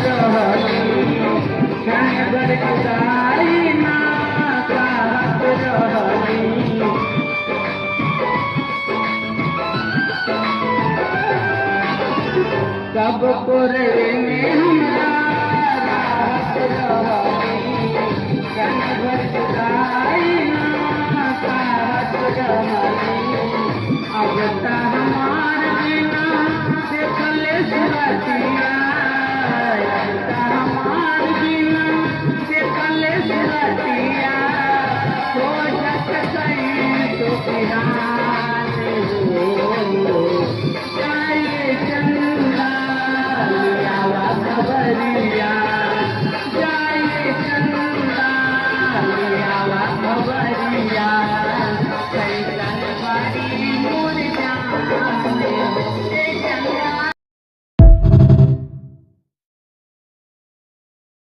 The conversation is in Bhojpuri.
रहनी क्षण भर जुदाई ना चाहत रहनी। सब कोरे में हमरा राहत रहनी क्षण भर जुदाई ना चाहत रहनी। अब ता